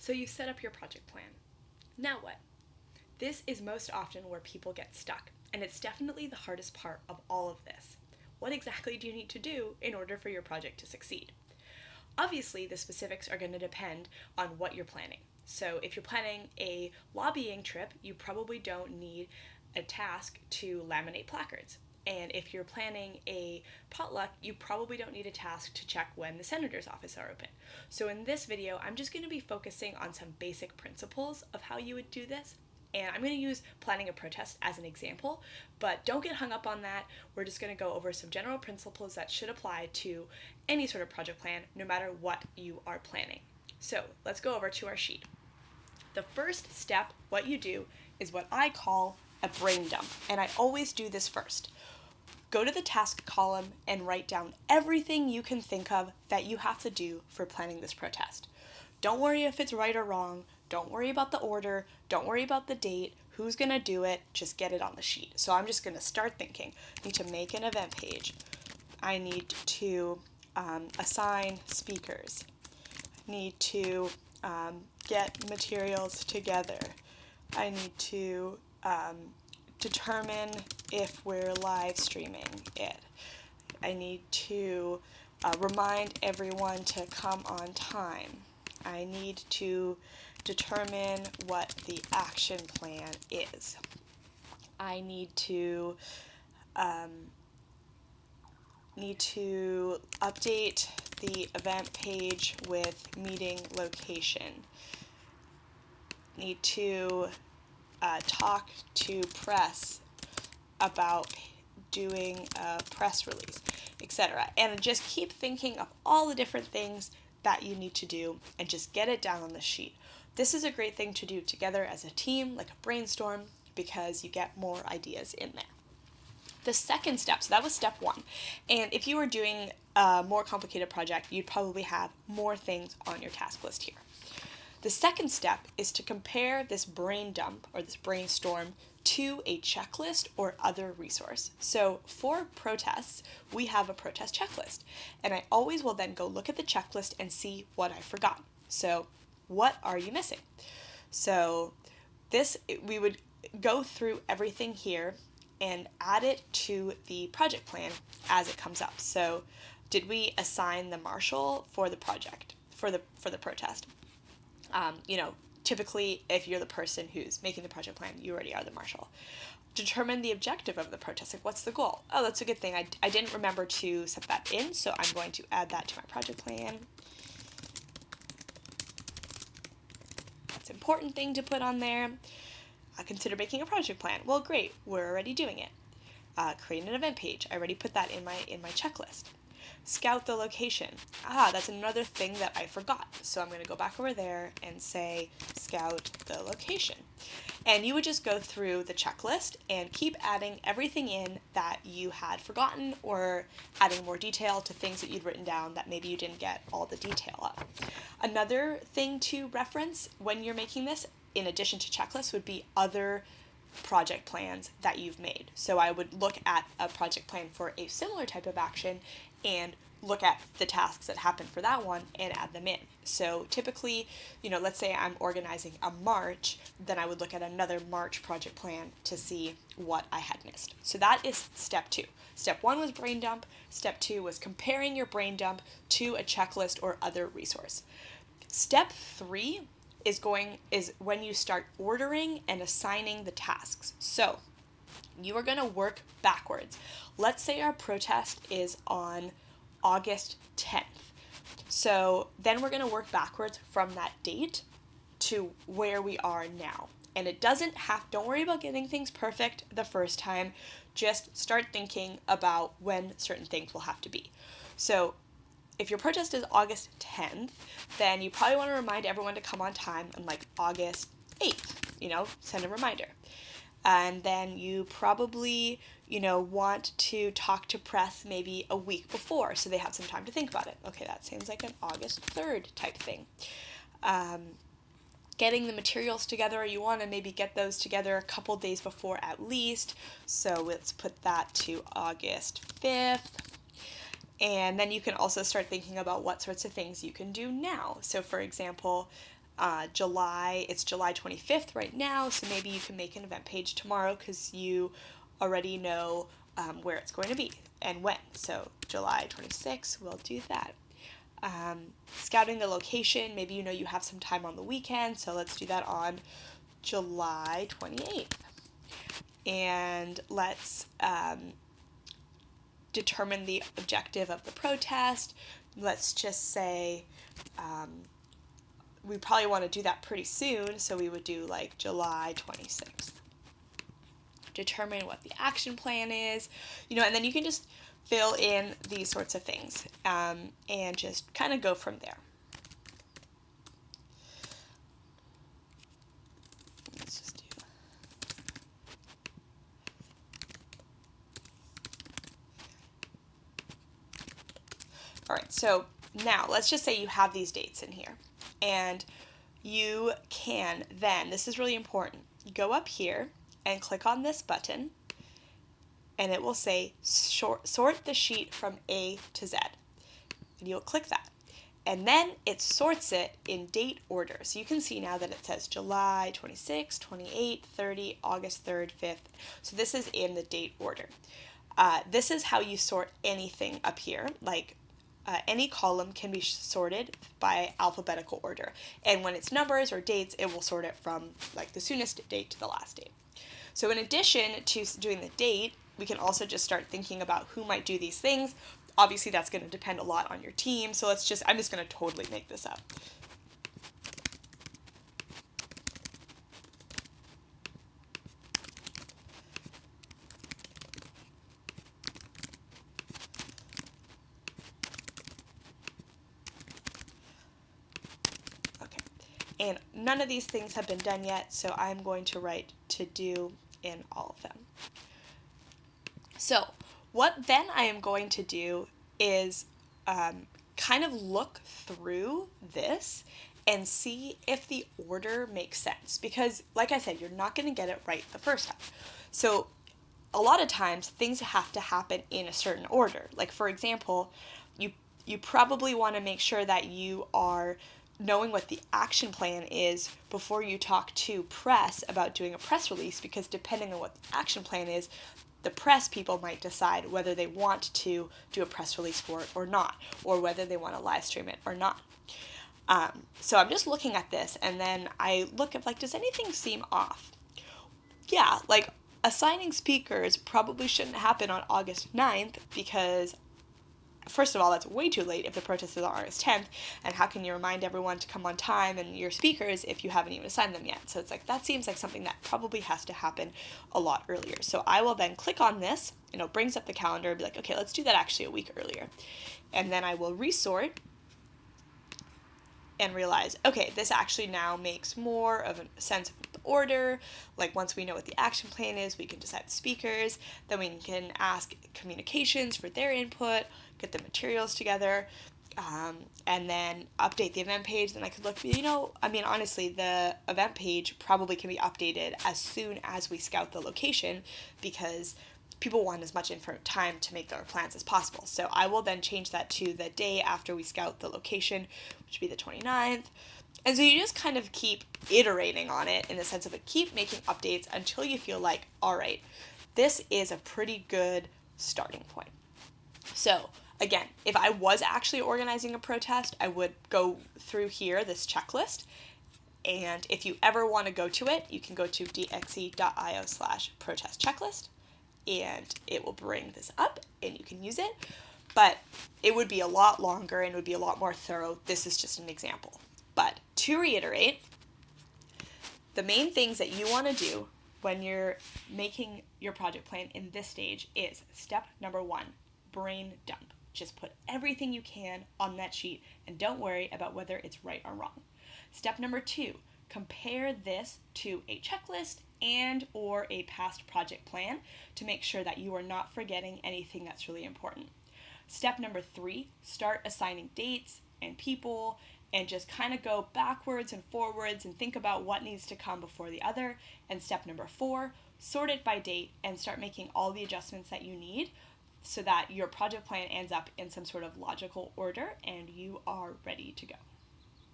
So you've set up your project plan. Now what? This is most often where people get stuck, and it's definitely the hardest part of all of this. What exactly do you need to do in order for your project to succeed? Obviously, the specifics are going to depend on what you're planning. So if you're planning a lobbying trip, you probably don't need a task to laminate placards. And if you're planning a potluck, you probably don't need a task to check when the senator's office are open. So in this video, I'm just going to be focusing on some basic principles of how you would do this. And I'm going to use planning a protest as an example, but don't get hung up on that. We're just going to go over some general principles that should apply to any sort of project plan, no matter what you are planning. So let's go over to our sheet. The first step, what you do, is what I call a brain dump, and I always do this first. Go to the task column and write down everything you can think of that you have to do for planning this protest. Don't worry if it's right or wrong. Don't worry about the order. Don't worry about the date. Who's going to do it? Just get it on the sheet. So I'm just going to start thinking. I need to make an event page. I need to assign speakers. I need to get materials together. I need to determine if we're live streaming it. I need to remind everyone to come on time. I need to determine what the action plan is. I need to update the event page with meeting location. Need to talk to press about doing a press release, etc. And just keep thinking of all the different things that you need to do and just get it down on the sheet. This is a great thing to do together as a team, like a brainstorm, because you get more ideas in there. The second step, so that was step one. And if you were doing a more complicated project, you'd probably have more things on your task list here. The second step is to compare this brain dump or this brainstorm to a checklist or other resource. So for protests, we have a protest checklist, and I always will then go look at the checklist and see what I forgot. So what are you missing? So we would go through everything here and add it to the project plan as it comes up. So did we assign the marshal for the project, for the protest? Typically, if you're the person who's making the project plan, you already are the marshal. Determine the objective of the protest. Like, what's the goal? Oh, that's a good thing. I didn't remember to set that in, so I'm going to add that to my project plan. That's an important thing to put on there. Consider making a project plan. Well, great. We're already doing it. Create an event page. I already put that in my checklist. Scout the location. That's another thing that I forgot. So I'm going to go back over there and say scout the location. And you would just go through the checklist and keep adding everything in that you had forgotten, or adding more detail to things that you'd written down that maybe you didn't get all the detail of. Another thing to reference when you're making this, in addition to checklists, would be other project plans that you've made. So I would look at a project plan for a similar type of action and look at the tasks that happen for that one and add them in. So typically, let's say I'm organizing a march, then I would look at another March project plan to see what I had missed. So that is step two. Step one was brain dump. Step two was comparing your brain dump to a checklist or other resource. Step three is when you start ordering and assigning the tasks. So you are going to work backwards. Let's say our protest is on August 10th. So then we're going to work backwards from that date to where we are now. And don't worry about getting things perfect the first time. Just start thinking about when certain things will have to be. So if your protest is August 10th, then you probably want to remind everyone to come on time on August 8th, send a reminder. And then you probably, want to talk to press maybe a week before so they have some time to think about it. Okay, that seems like an August 3rd type thing. Getting the materials together, you want to maybe get those together a couple days before at least. So let's put that to August 5th. And then you can also start thinking about what sorts of things you can do now. So for example, It's July 25th right now, so maybe you can make an event page tomorrow because you already know where it's going to be and when. So July 26th, we'll do that. Scouting the location, maybe you know you have some time on the weekend, so let's do that on July 28th. And let's determine the objective of the protest. Let's just say we probably want to do that pretty soon, so we would do like July 26th. Determine what the action plan is, and then you can just fill in these sorts of things and just kind of go from there. Let's just do. All right, so now let's just say you have these dates in here, and you can then, this is really important, go up here and click on this button, and it will say sort the sheet from A to Z. And you'll click that. And then it sorts it in date order. So you can see now that it says July 26, 28, 30, August 3rd, 5th. So this is in the date order. This is how you sort anything up here. Like any column can be sorted by alphabetical order. And when it's numbers or dates, it will sort it from like the soonest date to the last date. So in addition to doing the date, we can also just start thinking about who might do these things. Obviously, that's going to depend a lot on your team, so I'm just going to totally make this up. Okay, and none of these things have been done yet, so I'm going to write to do in all of them. So what then I am going to do is kind of look through this and see if the order makes sense. Because, like I said, you're not going to get it right the first time. So a lot of times things have to happen in a certain order. Like, for example, you probably want to make sure that you are knowing what the action plan is before you talk to press about doing a press release, because depending on what the action plan is, the press people might decide whether they want to do a press release for it or not, or whether they want to live stream it or not. So I'm just looking at this, and then I look at, like, does anything seem off? Yeah, like, assigning speakers probably shouldn't happen on August 9th because, first of all, that's way too late if the protest is on August 10th, and how can you remind everyone to come on time and your speakers if you haven't even assigned them yet? So it's like, that seems like something that probably has to happen a lot earlier. So I will then click on this, and it brings up the calendar and be like, okay, let's do that actually a week earlier. And then I will resort and realize, okay, this actually now makes more of a sense of the order. Like, once we know what the action plan is, we can decide the speakers, then we can ask communications for their input, get the materials together, and then update the event page. Then I could look, honestly, the event page probably can be updated as soon as we scout the location, because people want as much time to make their plans as possible. So I will then change that to the day after we scout the location, which would be the 29th. And so you just kind of keep iterating on it in the sense of keep making updates until you feel like, all right, this is a pretty good starting point. So again, if I was actually organizing a protest, I would go through here, this checklist. And if you ever want to go to it, you can go to dxe.io/protest checklist. And it will bring this up and you can use it, but it would be a lot longer and would be a lot more thorough. This is just an example. But to reiterate, the main things that you want to do when you're making your project plan in this stage is step number 1, brain dump. Just put everything you can on that sheet and don't worry about whether it's right or wrong. Step number 2, compare this to a checklist and or a past project plan to make sure that you are not forgetting anything that's really important. Step number 3, start assigning dates and people and just kind of go backwards and forwards and think about what needs to come before the other. And step number 4, sort it by date and start making all the adjustments that you need so that your project plan ends up in some sort of logical order and you are ready to go.